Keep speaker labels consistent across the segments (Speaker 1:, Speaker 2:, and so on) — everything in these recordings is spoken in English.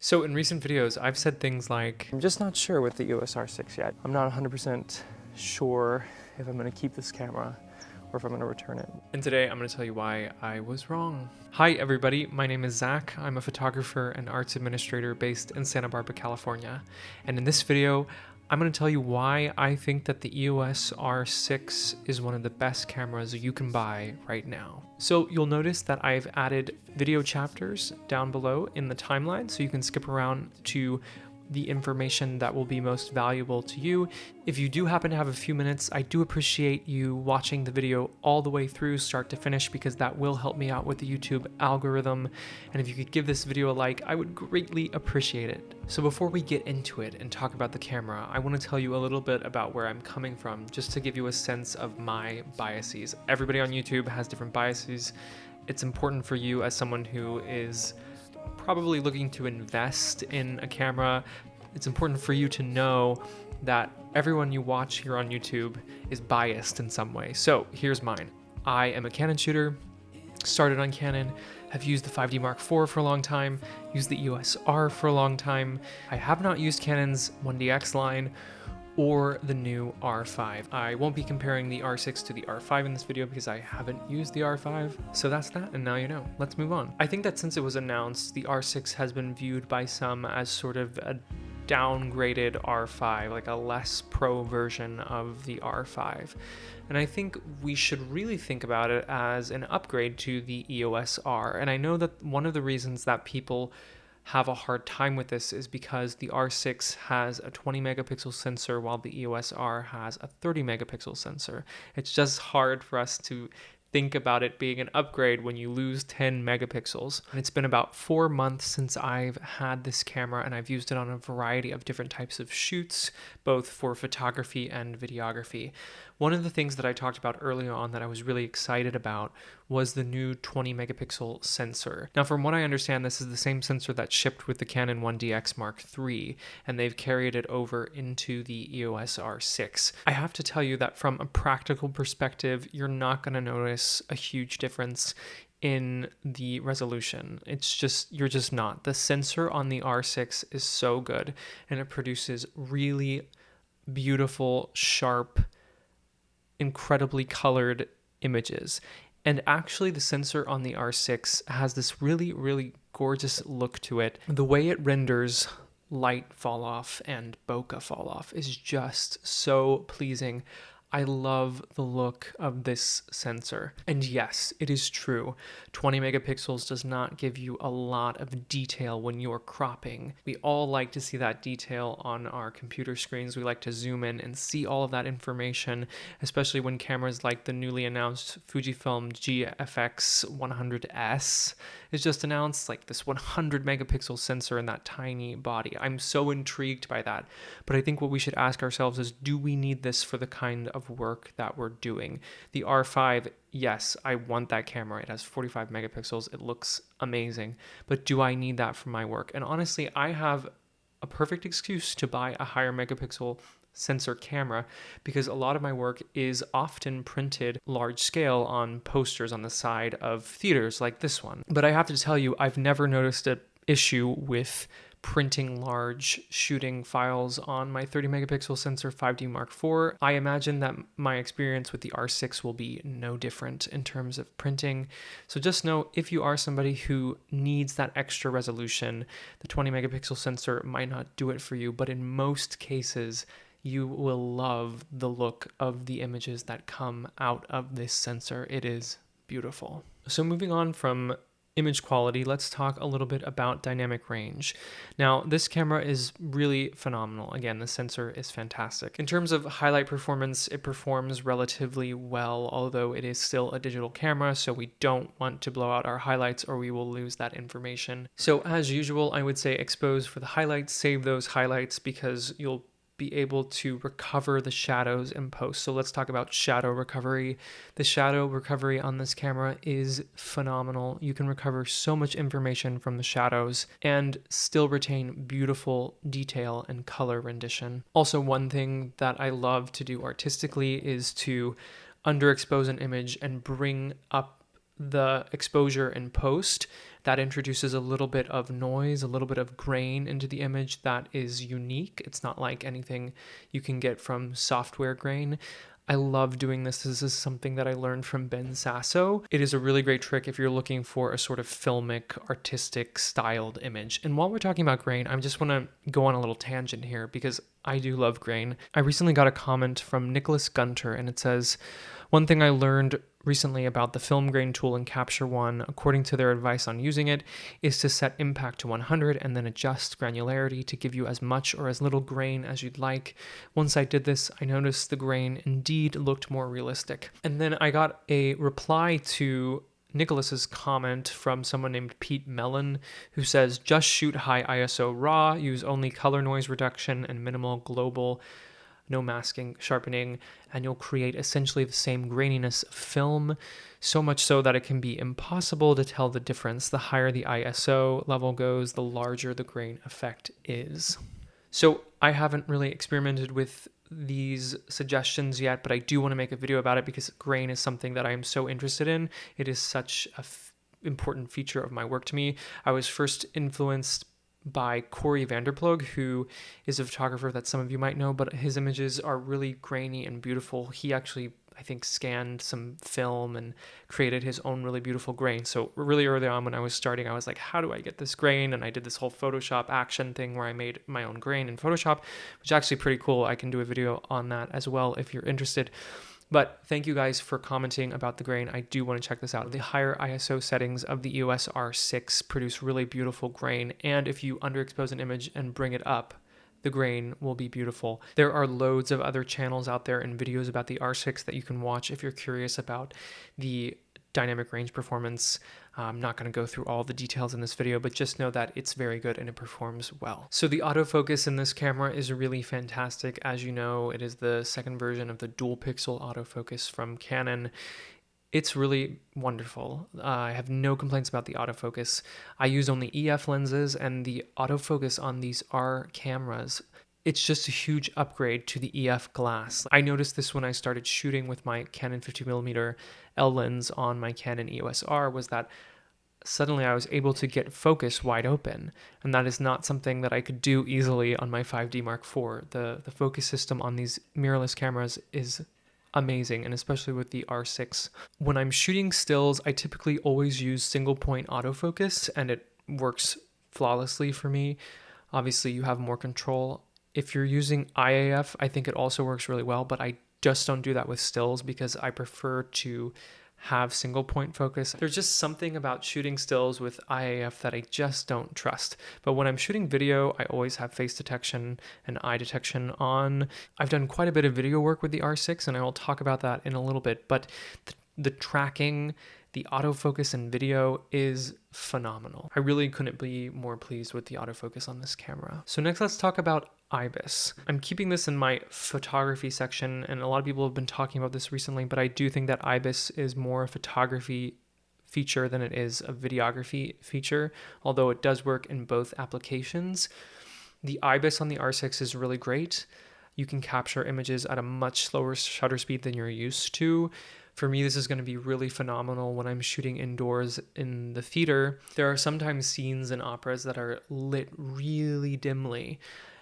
Speaker 1: So in recent videos, I've said things like,
Speaker 2: I'm just not sure with the EOS R6 yet. I'm not 100% sure if I'm gonna keep this camera or if I'm gonna return it.
Speaker 1: and today I'm going to tell you why I was wrong. Hi everybody, my name is Zach. I'm a photographer and arts administrator based in Santa Barbara, California. And in this video, I'm going to tell you why I think that the EOS R6 is one of the best cameras you can buy right now. So you'll notice that I've added video chapters down below in the timeline so you can skip around to the information that will be most valuable to you. If you do happen to have a few minutes, I do appreciate you watching the video all the way through start to finish because that will help me out with the YouTube algorithm. And if you could give this video a like, I would greatly appreciate it. So before we get into it and talk about the camera, I want to tell you a little bit about where I'm coming from, just to give you a sense of my biases. Everybody on YouTube has different biases. It's important for you as someone who is probably looking to invest in a camera. It's important for you to know that everyone you watch here on YouTube is biased in some way. So here's mine. I am a Canon shooter, started on Canon, have used the 5D Mark IV for a long time, used the EOS R for a long time. I have not used Canon's 1DX line or the new R5. I won't be comparing the R6 to the R5 in this video because I haven't used the R5. So that's that, and now you know. Let's move on. I think that since it was announced, the R6 has been viewed by some as sort of a downgraded R5, like a less pro version of the R5. And I think we should really think about it as an upgrade to the EOS R. And I know that one of the reasons that people have a hard time with this is because the R6 has a 20 megapixel sensor while the EOS R has a 30 megapixel sensor. It's just hard for us to think about it being an upgrade when you lose 10 megapixels. And it's been about 4 months since I've had this camera and I've used it on a variety of different types of shoots, both for photography and videography. One of the things that I talked about earlier on that I was really excited about was the new 20 megapixel sensor. Now, from what I understand, this is the same sensor that shipped with the Canon 1DX Mark III, and they've carried it over into the EOS R6. I have to tell you that from a practical perspective, you're not going to notice a huge difference in the resolution. You're just not. The sensor on the R6 is so good, and it produces really beautiful, sharp, incredibly colored images. And actually the sensor on the R6 has this really, really gorgeous look to it. The way it renders light fall off and bokeh fall off is just so pleasing. I love the look of this sensor. And yes, it is true. 20 megapixels does not give you a lot of detail when you're cropping. We all like to see that detail on our computer screens. We like to zoom in and see all of that information, especially when cameras like the newly announced Fujifilm GFX 100S is just announced, like this 100 megapixel sensor in that tiny body. I'm so intrigued by that. But I think what we should ask ourselves is, do we need this for the kind of work that we're doing? The R5, yes, I want that camera. It has 45 megapixels. It looks amazing. But do I need that for my work? And honestly, I have a perfect excuse to buy a higher megapixel sensor camera because a lot of my work is often printed large scale on posters on the side of theaters like this one. But I have to tell you, I've never noticed an issue with printing large shooting files on my 30 megapixel sensor 5D Mark IV. I imagine that my experience with the R6 will be no different in terms of printing. So just know, if you are somebody who needs that extra resolution, the 20 megapixel sensor might not do it for you, but in most cases, you will love the look of the images that come out of this sensor. It is beautiful. So moving on from image quality, let's talk a little bit about dynamic range. Now, this camera is really phenomenal. Again, the sensor is fantastic. In terms of highlight performance, it performs relatively well, although it is still a digital camera, so we don't want to blow out our highlights or we will lose that information. So as usual, I would say expose for the highlights, save those highlights because you'll be able to recover the shadows in post. So let's talk about shadow recovery. The shadow recovery on this camera is phenomenal. You can recover so much information from the shadows and still retain beautiful detail and color rendition. Also, one thing that I love to do artistically is to underexpose an image and bring up the exposure in post That introduces a little bit of noise, a little bit of grain into the image that is unique. It's not like anything you can get from software grain. I love doing this. This is something that I learned from Ben Sasso. It is a really great trick if you're looking for a sort of filmic, artistic styled image. And while we're talking about grain, I just want to go on a little tangent here because I do love grain. I recently got a comment from Nicholas Gunter, and it says, "One thing I learned recently about the film grain tool in Capture One, according to their advice on using it, is to set impact to 100 and then adjust granularity to give you as much or as little grain as you'd like. Once I did this, I noticed the grain indeed looked more realistic." And then I got a reply to Nicholas's comment from someone named Pete Mellon, who says, "Just shoot high ISO RAW, use only color noise reduction and minimal global, no masking, sharpening, and you'll create essentially the same graininess of film, so much so that it can be impossible to tell the difference. The higher the ISO level goes, the larger the grain effect is." So I haven't really experimented with these suggestions yet, but I do want to make a video about it because grain is something that I am so interested in. It is such a important feature of my work to me. I was first influenced by Corey Vanderplug, who is a photographer that some of you might know, but his images are really grainy and beautiful. He actually, I think, scanned some film and created his own really beautiful grain. So really early on when I was starting, I was like, how do I get this grain? And I did this whole Photoshop action thing where I made my own grain in Photoshop, which is actually pretty cool. I can do a video on that as well if you're interested. But thank you guys for commenting about the grain. I do want to check this out. The higher ISO settings of the EOS R6 produce really beautiful grain. And if you underexpose an image and bring it up, the grain will be beautiful. There are loads of other channels out there and videos about the R6 that you can watch if you're curious about the dynamic range performance. I'm not going to go through all the details in this video, but just know that it's very good and it performs well. So the autofocus in this camera is really fantastic. As you know, it is the second version of the dual pixel autofocus from Canon. It's really wonderful. I have no complaints about the autofocus. I use only EF lenses, and the autofocus on these R cameras, it's just a huge upgrade to the EF glass. I noticed this when I started shooting with my Canon 50mm L lens on my Canon EOS R, was that suddenly I was able to get focus wide open, and that is not something that I could do easily on my 5D Mark IV. The focus system on these mirrorless cameras is amazing, and especially with the R6. When I'm shooting stills, I typically always use single point autofocus, and it works flawlessly for me. Obviously, you have more control. If you're using IAF, I think it also works really well, but I just don't do that with stills because I prefer to have single point focus. There's just something about shooting stills with IAF that I just don't trust. But when I'm shooting video, I always have face detection and eye detection on. I've done quite a bit of video work with the R6, and I will talk about that in a little bit, but the tracking, the autofocus in video is phenomenal. I really couldn't be more pleased with the autofocus on this camera. So next, let's talk about IBIS. I'm keeping this in my photography section, and a lot of people have been talking about this recently, but I do think that IBIS is more a photography feature than it is a videography feature, although it does work in both applications. The IBIS on the R6 is really great. You can capture images at a much slower shutter speed than you're used to. For me, this is going to be really phenomenal when I'm shooting indoors in the theater. There are sometimes scenes in operas that are lit really dimly,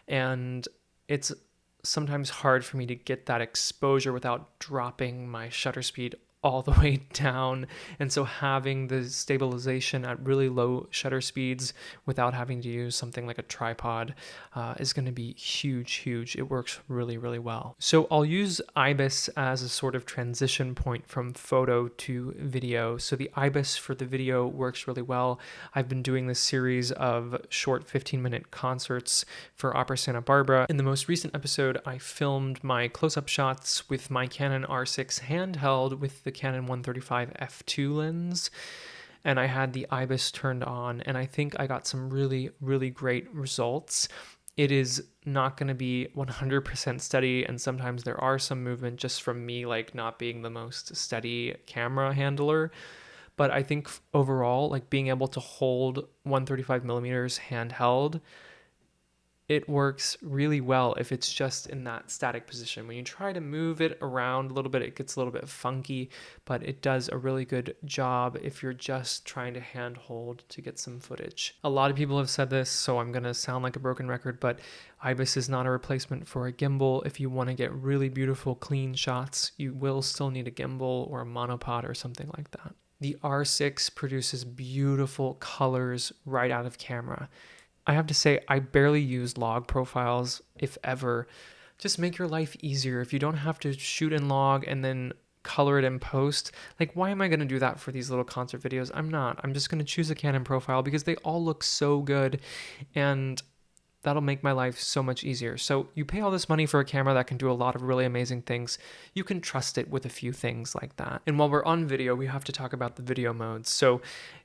Speaker 1: and it's sometimes hard for me to get that exposure without dropping my shutter speed all the way down. And so having the stabilization at really low shutter speeds without having to use something like a tripod is going to be huge. It works really well. So I'll use IBIS as a sort of transition point from photo to video. So the IBIS for the video works really well. I've been doing this series of short 15-minute concerts for Opera Santa Barbara. In the most recent episode, I filmed my close-up shots with my Canon R6 handheld with the Canon 135 f2 lens, and I had the IBIS turned on, and I think I got some really great results. It is not going to be 100% steady, and sometimes there are some movement just from me like not being the most steady camera handler, but I think overall, like being able to hold 135mm handheld it works really well if it's just in that static position. When you try to move it around a little bit, it gets a little bit funky, but it does a really good job if you're just trying to handhold to get some footage. A lot of people have said this, so I'm gonna sound like a broken record, but IBIS is not a replacement for a gimbal. If you wanna get really beautiful, clean shots, you will still need a gimbal or a monopod or something like that. The R6 produces beautiful colors right out of camera. I have to say, I barely use log profiles, if ever. Just make your life easier. If you don't have to shoot in log and then color it in post, like, why am I going to do that for these little concert videos? I'm not. I'm just going to choose a Canon profile because they all look so good, and that'll make my life so much easier. So you pay all this money for a camera that can do a lot of really amazing things. You can trust it with a few things like that. And while we're on video, we have to talk about the video modes. So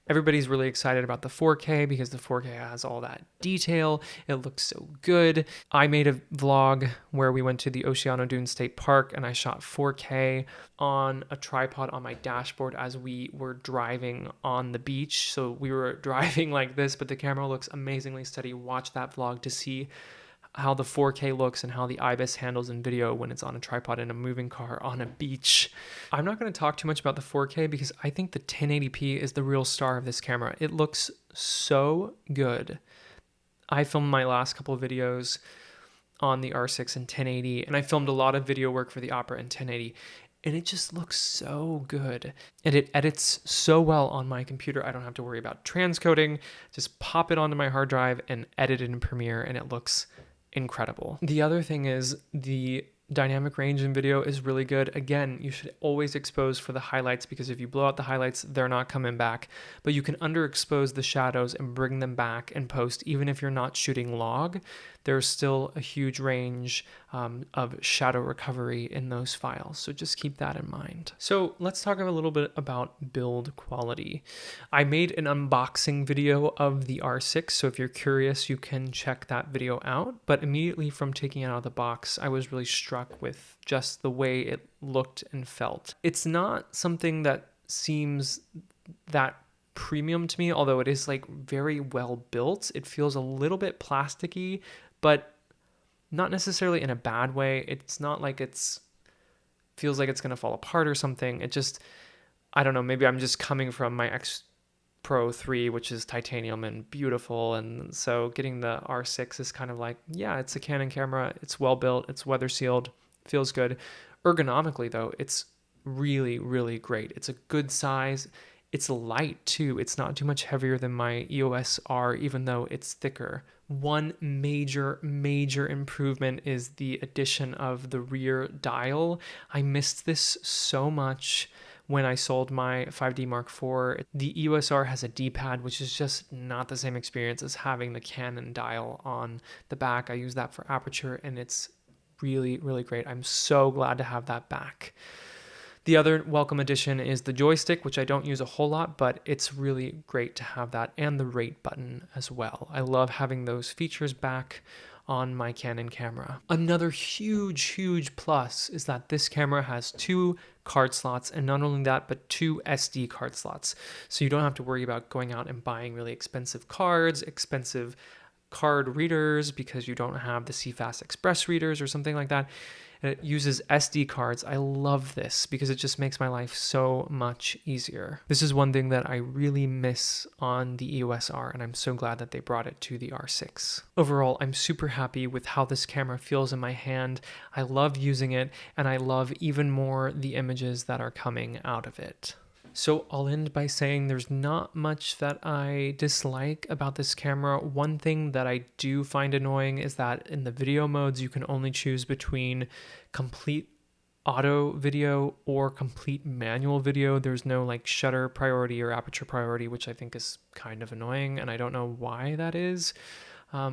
Speaker 1: everybody's really excited about the 4K because the 4K has all that detail. It looks so good. I made a vlog where we went to the Oceano Dunes State Park and I shot 4K on a tripod on my dashboard as we were driving on the beach. So we were driving like this, but the camera looks amazingly steady. Watch that vlog to see how the 4K looks and how the IBIS handles in video when it's on a tripod in a moving car on a beach. I'm not going to talk too much about the 4K because I think the 1080p is the real star of this camera. It looks so good. I filmed my last couple of videos on the R6 in 1080, and I filmed a lot of video work for the Opera in 1080, and it just looks so good. And it edits so well on my computer. I don't have to worry about transcoding. Just pop it onto my hard drive and edit it in Premiere, and it looks incredible. The other thing is the dynamic range in video is really good. Again, you should always expose for the highlights because if you blow out the highlights, they're not coming back. But you can underexpose the shadows and bring them back in post. Even if you're not shooting log, there's still a huge range of shadow recovery in those files. So just keep that in mind. So let's talk a little bit about build quality. I made an unboxing video of the R6. So if you're curious, you can check that video out. But immediately from taking it out of the box, I was really struck with just the way it looked and felt. It's not something that seems that premium to me, although it is like very well built. It feels a little bit plasticky, but not necessarily in a bad way. It's not like feels like it's going to fall apart or something. It just, I don't know, maybe I'm just coming from my X Pro 3, which is titanium and beautiful. And so getting the R6 is kind of like, yeah, it's a Canon camera. It's well built. It's weather sealed. Feels good. Ergonomically though, it's really, really great. It's a good size. It's light too. It's not too much heavier than my EOS R, even though it's thicker. One major improvement is the addition of the rear dial. I missed this so much when I sold my 5D Mark IV. The EOS R has a D-pad, which is just not the same experience as having the Canon dial on the back. I use that for aperture and it's really, really great. I'm so glad to have that back. The other welcome addition is the joystick, which I don't use a whole lot, but it's really great to have that, and the rate button as well. I love having those features back on my Canon camera. Another huge plus is that this camera has 2 card slots, and not only that, but 2 SD card slots. So you don't have to worry about going out and buying really expensive cards, expensive card readers, because you don't have the CFast Express readers or something like that. And it uses SD cards. I love this because it just makes my life so much easier. This is one thing that I really miss on the EOS R, and I'm so glad that they brought it to the R6. Overall, I'm super happy with how this camera feels in my hand. I love using it, and I love even more the images that are coming out of it. So I'll end by saying there's not much that I dislike about this camera. One thing that I do find annoying is that in the video modes, you can only choose between complete auto video or complete manual video. There's no like shutter priority or aperture priority, which I think is kind of annoying, and I don't know why that is.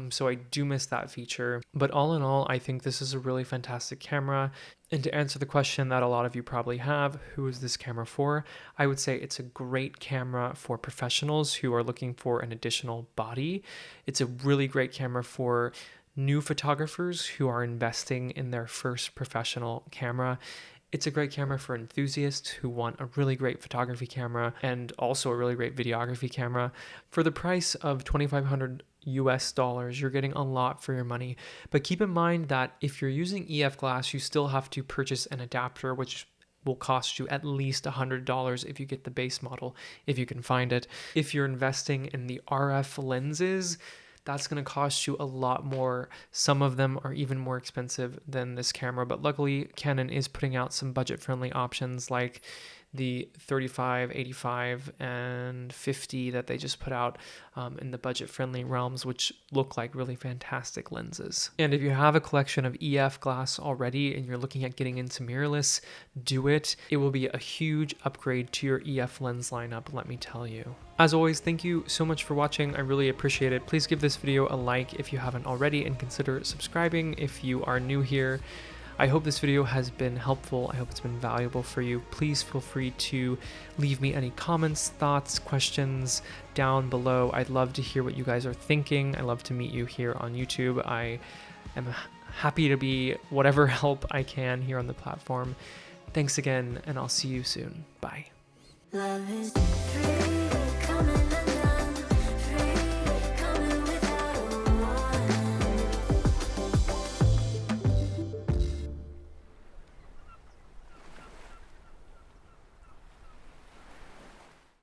Speaker 1: So I do miss that feature. But all in all, I think this is a really fantastic camera. And to answer the question that a lot of you probably have, who is this camera for? I would say it's a great camera for professionals who are looking for an additional body. It's a really great camera for new photographers who are investing in their first professional camera. It's a great camera for enthusiasts who want a really great photography camera and also a really great videography camera. For the price of $2,500 US dollars. You're getting a lot for your money. But keep in mind that if you're using EF glass, you still have to purchase an adapter, which will cost you at least $100 if you get the base model, if you can find it. If you're investing in the RF lenses, that's going to cost you a lot more. Some of them are even more expensive than this camera, but luckily Canon is putting out some budget-friendly options like the 35, 85, and 50 that they just put out in the budget-friendly realms, which look like really fantastic lenses. And if you have a collection of EF glass already and you're looking at getting into mirrorless, do it. It will be a huge upgrade to your EF lens lineup, let me tell you. As always, thank you so much for watching. I really appreciate it. Please give this video a like if you haven't already, and consider subscribing if you are new here. I hope this video has been helpful. I hope it's been valuable for you. Please feel free to leave me any comments, thoughts, questions down below. I'd love to hear what you guys are thinking. I love to meet you here on YouTube. I am happy to be whatever help I can here on the platform. Thanks again, and I'll see you soon. Bye.
Speaker 3: Love is free, coming